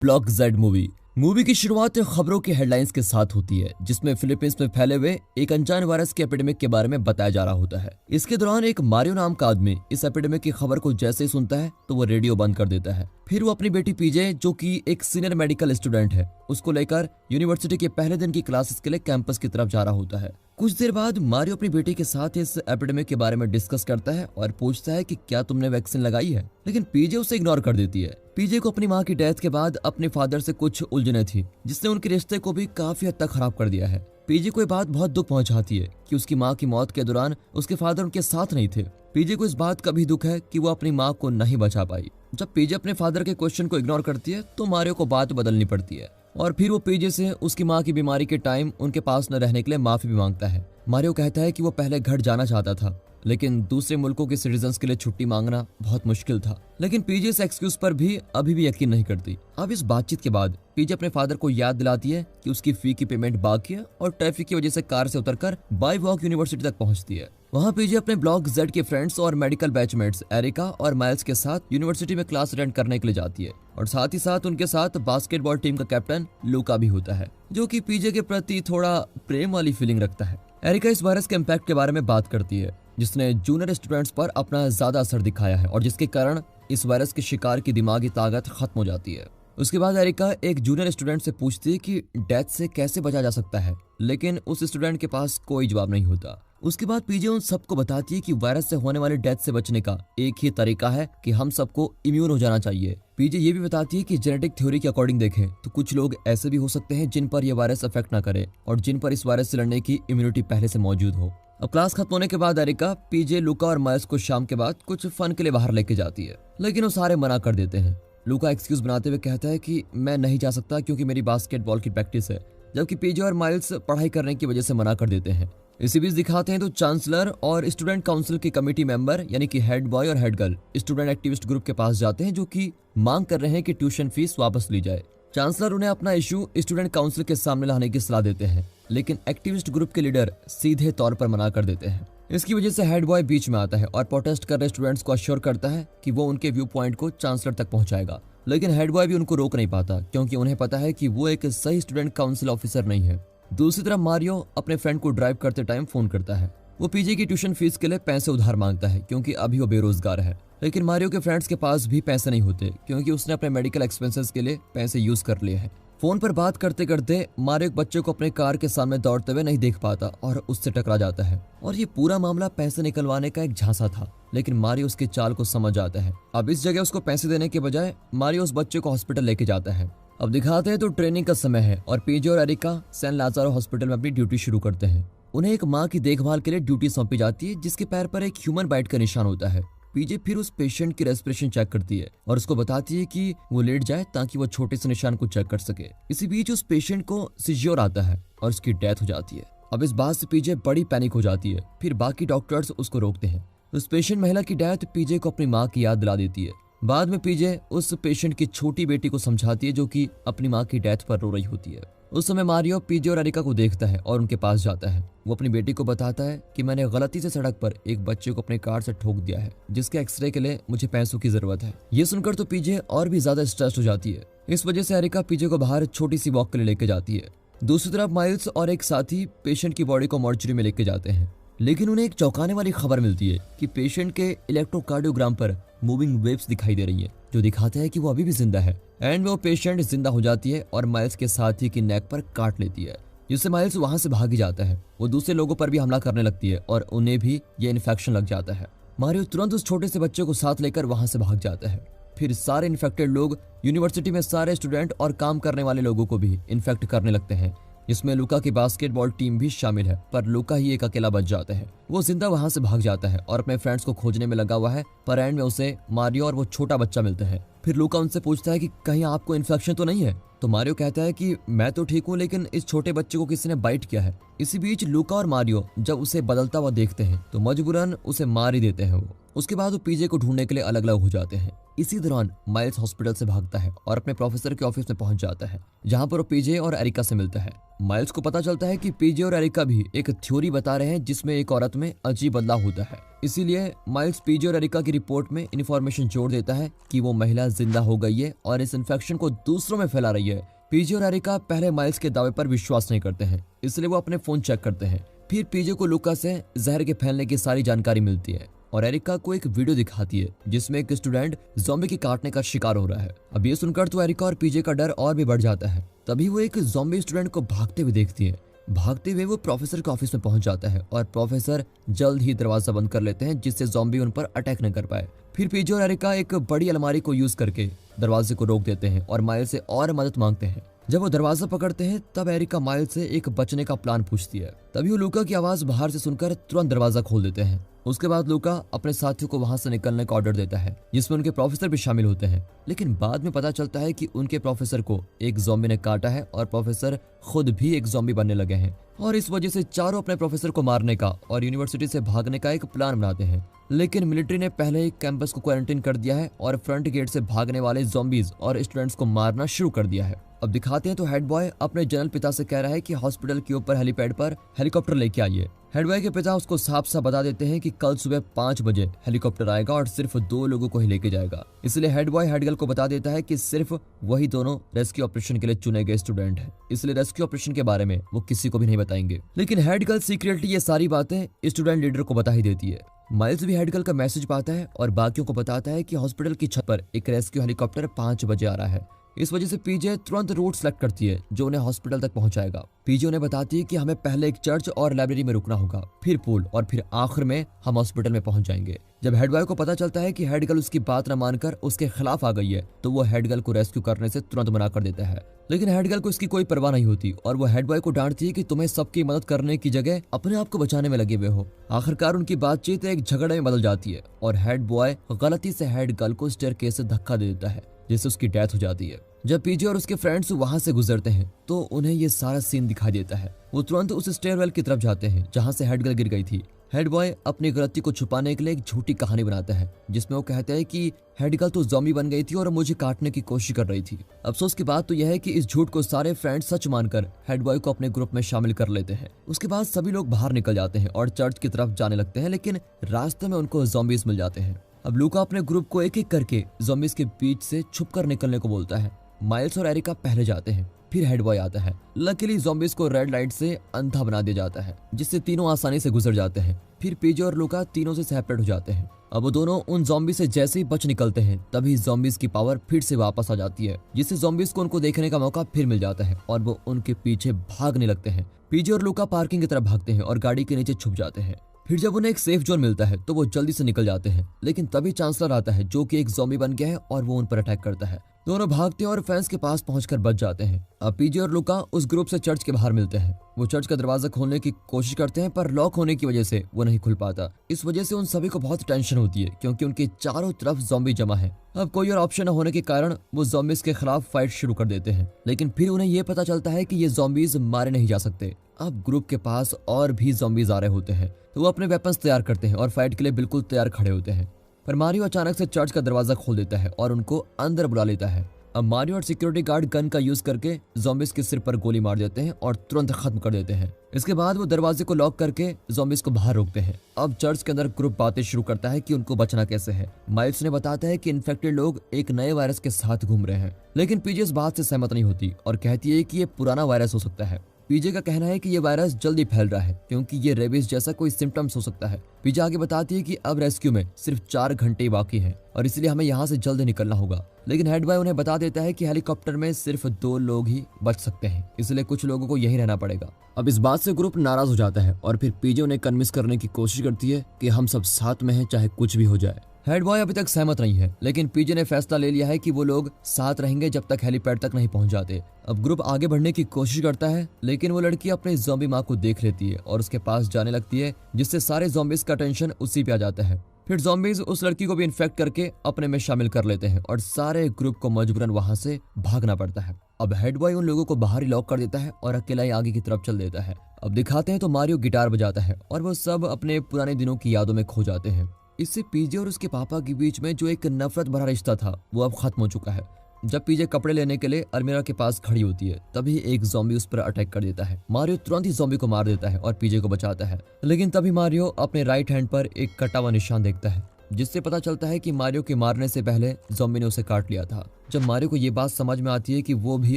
Block Z movie की शुरुआत खबरों की हेडलाइंस के साथ होती है, जिसमें फिलीपींस में फैले हुए एक अनजान वायरस के एपिडेमिक के बारे में बताया जा रहा होता है। इसके दौरान एक मारियो नाम का आदमी इस एपिडेमिक की खबर को जैसे ही सुनता है तो वो रेडियो बंद कर देता है। फिर वो अपनी बेटी पीजे, जो कि एक सीनियर मेडिकल स्टूडेंट है, उसको लेकर यूनिवर्सिटी के पहले दिन की क्लासेस के लिए कैंपस की तरफ जा रहा होता है। कुछ देर बाद मारियो अपनी बेटी के साथ इस एपिडेमिक के बारे में डिस्कस करता है और पूछता है कि क्या तुमने वैक्सीन लगाई है, लेकिन पीजे उसे इग्नोर कर देती है। पीजे को अपनी माँ की डेथ के बाद अपने फादर से कुछ उलझने थी, जिसने उनके रिश्ते को भी काफी हद तक खराब कर दिया है। पीजे को ये बात बहुत दुख पहुंचाती है कि उसकी माँ की मौत के दौरान उसके फादर उनके साथ नहीं थे। पीजे को इस बात का भी दुख है कि वो अपनी माँ को नहीं बचा पाई। जब पीजे अपने फादर के क्वेश्चन को इग्नोर करती है तो मारियो को बात बदलनी पड़ती है और फिर वो पीजे से उसकी माँ की बीमारी के टाइम उनके पास न रहने के लिए माफी भी मांगता है। मारियो कहता है कि वो पहले घर जाना चाहता था, लेकिन दूसरे मुल्कों के सिटीजन्स के लिए छुट्टी मांगना बहुत मुश्किल था। लेकिन पीजे इस एक्सक्यूज पर भी अभी भी यकीन नहीं करती। अब इस बातचीत के बाद पीजे अपने फादर को याद दिलाती है कि उसकी फी की पेमेंट बाकी है और ट्रैफिक की वजह से कार से उतरकर बाय वॉक यूनिवर्सिटी तक पहुंचती है। वहां पीजे अपने ब्लॉक जेड के फ्रेंड्स और मेडिकल बैचमेट्स एरिका और माइल्स के साथ यूनिवर्सिटी में क्लास अटेंड करने के लिए जाती है और साथ ही साथ उनके साथ बास्केटबॉल टीम का कैप्टन लूका भी होता है, जो कि पीजे के प्रति थोड़ा प्रेम वाली फीलिंग रखता है। एरिका इस वायरस के इम्पैक्ट के बारे में बात करती है, जिसने जूनियर स्टूडेंट्स पर अपना ज्यादा असर दिखाया है और जिसके कारण इस वायरस के शिकार की दिमागी ताकत खत्म हो जाती है। उसके बाद एरिका एक जूनियर स्टूडेंट से पूछती है कि डेथ से कैसे बचा जा सकता है, लेकिन उस स्टूडेंट के पास कोई जवाब नहीं होता। उसके बाद पीजे उन सबको बताती है कि वायरस से होने वाली डेथ से बचने का एक ही तरीका है कि हम सबको इम्यून हो जाना चाहिए। पीजे ये भी बताती है कि जेनेटिक थ्योरी के अकॉर्डिंग देखें तो कुछ लोग ऐसे भी हो सकते हैं जिन पर यह वायरस अफेक्ट ना करे और जिन पर इस वायरस से लड़ने की इम्यूनिटी पहले से मौजूद हो। अब क्लास खत्म होने के बाद एरिका पीजे, लूका और माइल्स को शाम के बाद कुछ फन के लिए बाहर लेके जाती है, लेकिन वो सारे मना कर देते हैं। लूका एक्सक्यूज बनाते हुए कहता है कि मैं नहीं जा सकता क्योंकि मेरी बास्केटबॉल की प्रैक्टिस है, जबकि पीजे और माइल्स पढ़ाई करने की वजह से मना कर देते हैं। इसी बीच दिखाते हैं तो चांसलर और स्टूडेंट काउंसिल के कमेटी मेंबर यानी कि हेड बॉय और head girl student activist group के पास जाते हैं, जो कि मांग कर रहे हैं कि ट्यूशन फीस वापस ली जाए। चांसलर उन्हें अपना इशू स्टूडेंट काउंसिल के सामने लाने की सलाह देते हैं, लेकिन एक्टिविस्ट ग्रुप के लीडर सीधे तौर पर मना कर देते हैं। इसकी वजह से हेड बॉय बीच में आता है और प्रोटेस्ट कर रहे स्टूडेंट्स को अश्योर करता है कि वो उनके व्यू पॉइंट को चांसलर तक पहुंचाएगा, लेकिन हेड बॉय भी उनको रोक नहीं पाता क्योंकि उन्हें पता है कि वो एक सही स्टूडेंट काउंसिल ऑफिसर नहीं है। दूसरी तरफ मारियो अपने फ्रेंड को ड्राइव करते टाइम फोन करता है। वो पीजे की ट्यूशन फीस के लिए पैसे उधार मांगता है क्योंकि अभी वो बेरोजगार है, लेकिन मारियो के फ्रेंड्स के पास भी पैसे नहीं होते क्योंकि उसने अपने मेडिकल एक्सपेंसेस के लिए पैसे यूज कर लिए हैं। फोन पर बात करते करते मारियो एक बच्चे को अपने कार के सामने दौड़ते हुए नहीं देख पाता और उससे टकरा जाता है और ये पूरा मामला पैसे निकलवाने का एक झांसा था, लेकिन मारियो उसके चाल को समझ जाता है। अब इस जगह उसको पैसे देने के बजाय मारियो उस बच्चे को हॉस्पिटल लेके जाता है। अब दिखाते हैं तो ट्रेनिंग का समय है और पीजे और एरिका सैन लाजारो हॉस्पिटल में अपनी ड्यूटी शुरू करते हैं। उन्हें एक माँ की देखभाल के लिए ड्यूटी सौंपी जाती है, जिसके पैर पर एक ह्यूमन बाइट का निशान होता है। पीजे फिर उस पेशेंट की रेस्पिरेशन चेक करती है और उसको बताती है कि वो लेट जाए ताकि वो छोटे से निशान को चेक कर सके। इसी बीच उस पेशेंट को सीज़र आता है और उसकी डेथ हो जाती है। अब इस बात से पीजे बड़ी पैनिक हो जाती है, फिर बाकी डॉक्टर्स उसको रोकते हैं। उस पेशेंट महिला की डेथ पीजे को अपनी माँ की याद दिला देती है। बाद में पीजे उस पेशेंट की छोटी बेटी को समझाती है, जो कि अपनी माँ की डेथ पर रो रही होती है। उस समय मारियो पीजे और एरिका को देखता है और उनके पास जाता है। वो अपनी बेटी को बताता है कि मैंने गलती से सड़क पर एक बच्चे को अपने कार से ठोक दिया है, जिसके एक्सरे के लिए मुझे पैसों की जरूरत है। ये सुनकर तो पीजे और भी ज्यादा स्ट्रेस हो जाती है। इस वजह से एरिका पीजे को बाहर छोटी सी वॉक के लिए लेके जाती है। दूसरी तरफ माइल्स और एक साथी पेशेंट की बॉडी को मॉर्चरी में लेके जाते हैं, लेकिन उन्हें एक चौंकाने वाली खबर मिलती है कि पेशेंट के इलेक्ट्रोकार्डियोग्राम पर मूविंग वेव्स दिखाई दे रही है, जो दिखाता है कि वो अभी भी जिंदा है। एंड वो पेशेंट जिंदा हो जाती है और माइल्स के साथी की नेक पर काट लेती है, जिससे माइल्स वहां से भाग जाता है। वो दूसरे लोगों पर भी हमला करने लगती है और उन्हें भी ये इन्फेक्शन लग जाता है। मारियो तुरंत उस छोटे से बच्चे को साथ लेकर वहां से भाग जाता है। फिर सारे इन्फेक्टेड लोग यूनिवर्सिटी में सारे स्टूडेंट और काम करने वाले लोगों को भी इन्फेक्ट करने लगते हैं, जिसमें लूका की बास्केटबॉल टीम भी शामिल है, पर लूका ही एक अकेला बच जाता है। वो जिंदा वहां से भाग जाता है और अपने फ्रेंड्स को खोजने में लगा हुआ है, पर एंड में उसे मारियो और वो छोटा बच्चा मिलते हैं। फिर लूका उनसे पूछता है कि कहीं आपको इन्फेक्शन तो नहीं है, तो मारियो कहता है कि मैं तो ठीक हूँ, लेकिन इस छोटे बच्चे को किसी ने बाइट किया है। इसी बीच लूका और मारियो जब उसे बदलता हुआ देखते हैं तो मजबूरन उसे मार ही देते हैं। वो उसके बाद वो पीजे को ढूंढने के लिए अलग अलग हो जाते हैं। इसी दौरान माइल्स हॉस्पिटल से भागता है और अपने प्रोफेसर के ऑफिस में पहुंच जाता है, जहां पर वो पीजे और एरिका से मिलता है। माइल्स को पता चलता है कि पीजे और एरिका भी एक थ्योरी बता रहे हैं जिसमें एक औरत में अजीब बदलाव होता है। इसीलिए माइल्स पीजे और एरिका की रिपोर्ट में इन्फॉर्मेशन जोड़ देता है कि वो महिला जिंदा हो गई है और इस इन्फेक्शन को दूसरों में फैला रही है। पीजे और एरिका पहले माइल्स के दावे पर विश्वास नहीं करते हैं, इसलिए वो अपने फोन चेक करते हैं। फिर पीजे को लूका से जहर के फैलने की सारी जानकारी मिलती है और एरिका को एक वीडियो दिखाती है जिसमें एक स्टूडेंट ज़ॉम्बी के काटने का शिकार हो रहा है। अब ये सुनकर तो एरिका और पीजे का डर और भी बढ़ जाता है। तभी वो एक ज़ॉम्बी स्टूडेंट को भागते हुए देखती है। भागते हुए वो प्रोफेसर के ऑफिस में पहुंच जाता है और प्रोफेसर जल्द ही दरवाजा बंद कर लेते हैं जिससे ज़ॉम्बी उन पर अटैक न कर पाए। फिर पीजे और एरिका एक बड़ी अलमारी को यूज करके दरवाजे को रोक देते हैं और माइल से और मदद मांगते हैं। जब वो दरवाजा पकड़ते हैं तब एरिका माइल से एक बचने का प्लान पूछती है। तभी वो लूका की आवाज बाहर से सुनकर तुरंत दरवाजा खोल देते हैं। उसके बाद लूका अपने साथियों को वहां से निकलने का ऑर्डर देता है, जिसमें उनके प्रोफेसर भी शामिल होते हैं। लेकिन बाद में पता चलता है कि उनके प्रोफेसर को एक ज़ॉम्बी ने काटा है और प्रोफेसर खुद भी एक ज़ॉम्बी बनने लगे हैं और इस वजह से चारों अपने प्रोफेसर को मारने का और यूनिवर्सिटी से भागने का एक प्लान बनाते हैं। लेकिन मिलिट्री ने पहले ही कैंपस को क्वारंटाइन कर दिया है और फ्रंट गेट से भागने वाले ज़ॉम्बीज और स्टूडेंट्स को मारना शुरू कर दिया है। अब दिखाते हैं तो हेड बॉय अपने जनरल पिता से कह रहा है कि हॉस्पिटल के ऊपर हेलीपैड पर हेलीकॉप्टर लेके आइए। हेड बॉय के पिता उसको साफ साफ बता देते हैं कि कल सुबह 5 बजे हेलीकॉप्टर आएगा और सिर्फ 2 लोगों को ही लेके जाएगा। इसलिए हेड बॉय हेड गर्ल को बता देता है कि सिर्फ वही दोनों रेस्क्यू ऑपरेशन के लिए चुने गए स्टूडेंट हैं, इसलिए रेस्क्यू ऑपरेशन के बारे में वो किसी को भी नहीं बताएंगे। लेकिन हेड गर्ल सीक्रेटली ये सारी बातें स्टूडेंट लीडर को बता ही देती है। माइल्स भी हेड गर्ल का मैसेज पाता है और बाकियों को बताता है कि हॉस्पिटल की छत पर एक रेस्क्यू हेलीकॉप्टर 5 बजे आ रहा है। इस वजह से पीजे तुरंत रूट सेलेक्ट करती है जो उन्हें हॉस्पिटल तक पहुंचाएगा। पीजे उन्हें बताती है कि हमें पहले एक चर्च और लाइब्रेरी में रुकना होगा, फिर पूल और फिर आखिर में हम हॉस्पिटल में पहुंच जाएंगे। जब हेड बॉय को पता चलता है कि हेड गर्ल उसकी बात न मानकर उसके खिलाफ आ गई है तो वो हेड गर्ल को रेस्क्यू करने से तुरंत मना कर देता है। लेकिन हेड गर्ल को इसकी कोई परवाह नहीं होती और वो हेड बॉय को डांटती है कि तुम्हें सबकी मदद करने की जगह अपने आप को बचाने में लगे हुए हो। आखिरकार उनकी बातचीत एक झगड़े में बदल जाती है और हेड बॉय गलती से हेड गर्ल को स्टेयरकेस से धक्का दे देता है, जिससे उसकी डेथ हो जाती है। जब पीजे और उसके फ्रेंड्स वहां से गुजरते हैं तो उन्हें ये सारा सीन दिखाई देता है। वो तुरंत उस स्टेयरवेल की तरफ जाते हैं जहां से हेड गर्ल गिर गई थी। हेड बॉय अपनी गलती को छुपाने के लिए एक झूठी कहानी बनाता है जिसमें वो कहते हैं कि हेड गर्ल तो ज़ॉम्बी बन गई थी और मुझे काटने की कोशिश कर रही थी। अफसोस की बात तो यह है कि इस झूठ को सारे फ्रेंड्स सच मानकर हेड बॉय को अपने ग्रुप में शामिल कर लेते हैं। उसके बाद सभी लोग बाहर निकल जाते हैं और चर्च की तरफ जाने लगते हैं, लेकिन रास्ते में उनको ज़ॉम्बीज मिल जाते हैं। अब लूका अपने ग्रुप को एक एक करके ज़ॉम्बीज के बीच से छुपकर निकलने को बोलता है। माइल्स और एरिका पहले जाते हैं, फिर हेड बॉय आता है। लकीली ज़ॉम्बीज को रेड लाइट से अंधा बना दिया जाता है जिससे तीनों आसानी से गुजर जाते हैं। फिर पीजे और लूका तीनों से सेपरेट हो जाते हैं। अब वो दोनों उन ज़ॉम्बी से जैसे ही बच निकलते हैं तभी ज़ॉम्बीज की पावर फिर से वापस आ जाती है, जिससे ज़ॉम्बीज को उनको देखने का मौका फिर मिल जाता है और वो उनके पीछे भागने लगते हैं। पीजे और लूका पार्किंग की तरफ भागते हैं और गाड़ी के नीचे छुप जाते हैं। फिर जब उन्हें एक सेफ जोन मिलता है तो वो जल्दी से निकल जाते हैं, लेकिन तभी चांसलर आता है जो कि एक ज़ॉम्बी बन गया है और वो उन पर अटैक करता है। दोनों भागते हैं और फैंस के पास पहुंचकर बच जाते हैं। अब पीजे और लूका उस ग्रुप से चर्च के बाहर मिलते हैं। वो चर्च का दरवाजा खोलने की कोशिश करते हैं पर लॉक होने की वजह से वो नहीं खुल पाता। इस वजह से उन सभी को बहुत टेंशन होती है क्योंकि उनके चारों तरफ ज़ॉम्बी जमा है। अब कोई और ऑप्शन न होने के कारण वो ज़ॉम्बीज के खिलाफ फाइट शुरू कर देते हैं, लेकिन फिर उन्हें ये पता चलता है कि ये ज़ॉम्बीज मारे नहीं जा सकते। अब ग्रुप के पास और भी ज़ॉम्बीज आ रहे होते हैं तो वो अपने वेपन्स तैयार करते हैं और फाइट के लिए बिल्कुल तैयार खड़े होते हैं। पर मारियो अचानक से चर्च का दरवाजा खोल देता है और उनको अंदर बुला लेता है। अब मारियो और सिक्योरिटी गार्ड गन का यूज करके ज़ॉम्बीज के सिर पर गोली मार देते हैं और तुरंत खत्म कर देते हैं। इसके बाद वो दरवाजे को लॉक करके ज़ॉम्बीज को बाहर रोकते हैं। अब चर्च के अंदर ग्रुप बातें शुरू करता है कि उनको बचना कैसे है। माइल्स ने बताता है कि इन्फेक्टेड लोग एक नए वायरस के साथ घूम रहे हैं, लेकिन पीजे इस बात से सहमत नहीं होती और कहती है कि ये पुराना वायरस हो सकता है। पीजे का कहना है कि ये वायरस जल्दी फैल रहा है क्योंकि ये रेबीज जैसा कोई सिम्टम्स हो सकता है। पीजे आगे बताती है कि अब रेस्क्यू में सिर्फ 4 घंटे बाकी हैं और इसलिए हमें यहाँ से जल्द निकलना होगा। लेकिन हेड बॉय उन्हें बता देता है कि हेलीकॉप्टर में सिर्फ 2 लोग ही बच सकते हैं, इसलिए कुछ लोगों को यहीं रहना पड़ेगा। अब इस बात से ग्रुप नाराज हो जाता है और फिर पीजे उन्हें कन्विंस करने की कोशिश करती है कि हम सब साथ में हैं चाहे कुछ भी हो जाए। हेड बॉय अभी तक सहमत नहीं है, लेकिन पीजे ने फैसला ले लिया है कि वो लोग साथ रहेंगे जब तक हेलीपैड तक नहीं पहुंच जाते। अब ग्रुप आगे बढ़ने की कोशिश करता है, लेकिन वो लड़की अपने ज़ॉम्बी माँ को देख लेती है और उसके पास जाने लगती है, जिससे सारे ज़ॉम्बीज का टेंशन उसी पे आ जाता है। फिर ज़ॉम्बीज उस लड़की को भी इन्फेक्ट करके अपने में शामिल कर लेते हैं और सारे ग्रुप को मजबूरन वहां से भागना पड़ता है। अब हेड बॉय उन लोगों को बाहर ही लॉक कर देता है और अकेला ही आगे की तरफ चल देता है। अब दिखाते हैं तो मारियो गिटार बजाता है और वो सब अपने पुराने दिनों की यादों में खो जाते हैं। इससे पीजे और उसके पापा के बीच में जो एक नफरत भरा रिश्ता था वो अब खत्म हो चुका है। जब पीजे कपड़े लेने के लिए अलमीरा के पास खड़ी होती है तभी एक ज़ॉम्बी उस पर अटैक कर देता है। मारियो तुरंत ही ज़ॉम्बी को मार देता है और पीजे को बचाता है, लेकिन तभी मारियो अपने राइट हैंड पर एक कटा हुआ निशान देखता है, जिससे पता चलता है कि मारियो के मारने से पहले ज़ॉम्बी ने उसे काट लिया था। जब मारियो को ये बात समझ में आती है कि वो भी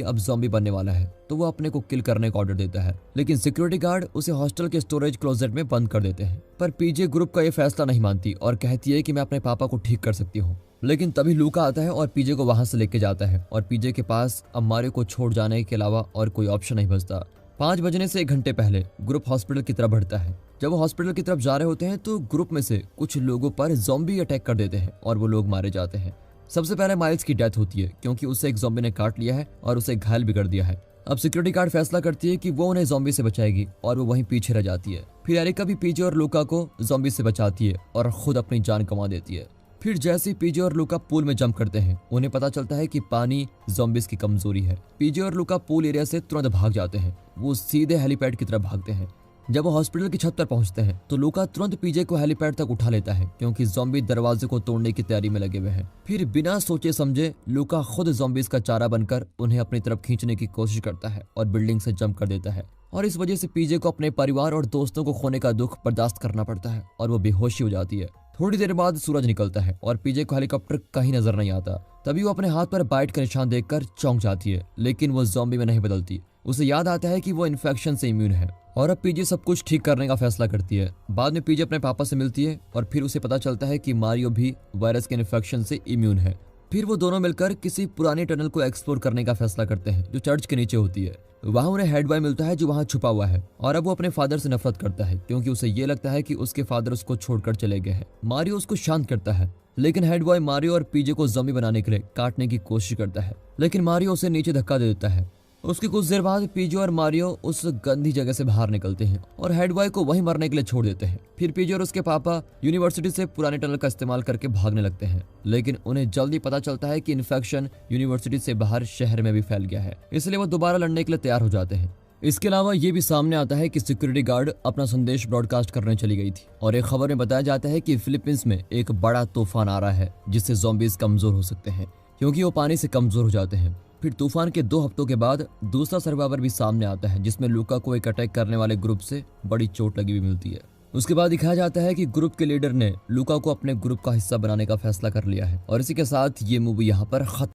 अब ज़ॉम्बी बनने वाला है तो वो अपने को किल करने का ऑर्डर देता है, लेकिन सिक्योरिटी गार्ड उसे हॉस्टल के स्टोरेज क्लोजेट में बंद कर देते हैं। पर पीजे ग्रुप का ये फैसला नहीं मानती और कहती है कि मैं अपने पापा को ठीक कर सकती हूँ। लेकिन तभी लूका आता है और पीजे को वहां से लेके जाता है और पीजे के पास अब मारियो को छोड़ जाने के अलावा और कोई ऑप्शन नहीं बचता। 5 बजने से 1 घंटे पहले ग्रुप हॉस्पिटल की तरफ बढ़ता है। जब वो हॉस्पिटल की तरफ जा रहे होते हैं तो ग्रुप में से कुछ लोगों पर ज़ॉम्बी अटैक कर देते हैं और वो लोग मारे जाते हैं। सबसे पहले माइल्स की डेथ होती है क्योंकि उसे एक ज़ॉम्बी ने काट लिया है और उसे घायल भी कर दिया है। अब सिक्योरिटी गार्ड फैसला करती है कि वो उन्हें ज़ॉम्बी से बचाएगी और वो वहीं पीछे रह जाती है। फिर एरिका भी पीजे और लूका को ज़ॉम्बी से बचाती है और खुद अपनी जान गंवा देती है। फिर जैसे ही पीजे और लूका पूल में जंप करते हैं उन्हें पता चलता है कि पानी ज़ॉम्बीज़ की कमजोरी है। पीजे और लूका पूल एरिया से तुरंत भाग जाते हैं। वो सीधे हेलीपैड की तरफ भागते हैं। जब वो हॉस्पिटल की छत पर पहुंचते हैं तो लूका तुरंत पीजे को हेलीपैड तक उठा लेता है क्योंकि ज़ॉम्बी दरवाजे को तोड़ने की तैयारी में लगे हुए हैं। फिर बिना सोचे समझे लूका खुद ज़ॉम्बीज़ का चारा बनकर उन्हें अपनी तरफ खींचने की कोशिश करता है और बिल्डिंग से जंप कर देता है और इस वजह से पीजे को अपने परिवार और दोस्तों को खोने का दुख बर्दाश्त करना पड़ता है और वो बेहोशी हो जाती है। थोड़ी देर बाद सूरज निकलता है और पीजे को हेलीकॉप्टर कहीं नजर नहीं आता। तभी वो अपने हाथ पर बाइट का निशान देखकर चौंक जाती है, लेकिन वो ज़ॉम्बी में नहीं बदलती। उसे याद आता है कि वो इन्फेक्शन से इम्यून है और अब पीजे सब कुछ ठीक करने का फैसला करती है। बाद में पीजे अपने पापा से मिलती है और फिर उसे पता चलता है कि मारियो भी वायरस के इन्फेक्शन से इम्यून है। फिर वो दोनों मिलकर किसी पुरानी टनल को एक्सप्लोर करने का फैसला करते हैं जो चर्च के नीचे होती है। वहां उन्हें हेड बॉय मिलता है जो वहां छुपा हुआ है और अब वो अपने फादर से नफरत करता है क्योंकि उसे ये लगता है कि उसके फादर उसको छोड़कर चले गए हैं। मारियो उसको शांत करता है, लेकिन हेड बॉय मारियो और पीजे को ज़ॉम्बी बनाने के लिए काटने की कोशिश करता है, लेकिन मारियो उसे नीचे धक्का दे देता है। उसकी कुछ देर बाद पीजे और मारियो उस गंदी जगह से बाहर निकलते हैं और हेड बॉय को वहीं मरने के लिए छोड़ देते हैं। फिर पीजे और उसके पापा यूनिवर्सिटी से पुराने टनल का इस्तेमाल करके भागने लगते हैं, लेकिन उन्हें जल्दी पता चलता है कि इन्फेक्शन यूनिवर्सिटी से बाहर शहर में भी फैल गया है, इसलिए वो दोबारा लड़ने के लिए तैयार हो जाते हैं। इसके अलावा ये भी सामने आता है कि सिक्योरिटी गार्ड अपना संदेश ब्रॉडकास्ट करने चली गई थी और एक खबर में बताया जाता है कि फिलीपींस में एक बड़ा तूफान आ रहा है जिससे ज़ॉम्बीज़ कमजोर हो सकते हैं क्योंकि वो पानी से कमजोर हो जाते हैं। फिर तूफान के 2 हफ्तों के बाद दूसरा सर्वाइवर भी सामने आता है जिसमें लूका को एक अटैक करने वाले ग्रुप से बड़ी चोट लगी हुई मिलती है। उसके बाद दिखाया जाता है कि ग्रुप के लीडर ने लूका को अपने ग्रुप का हिस्सा बनाने का फैसला कर लिया है और इसी के साथ ये मूवी यहाँ पर खत्म।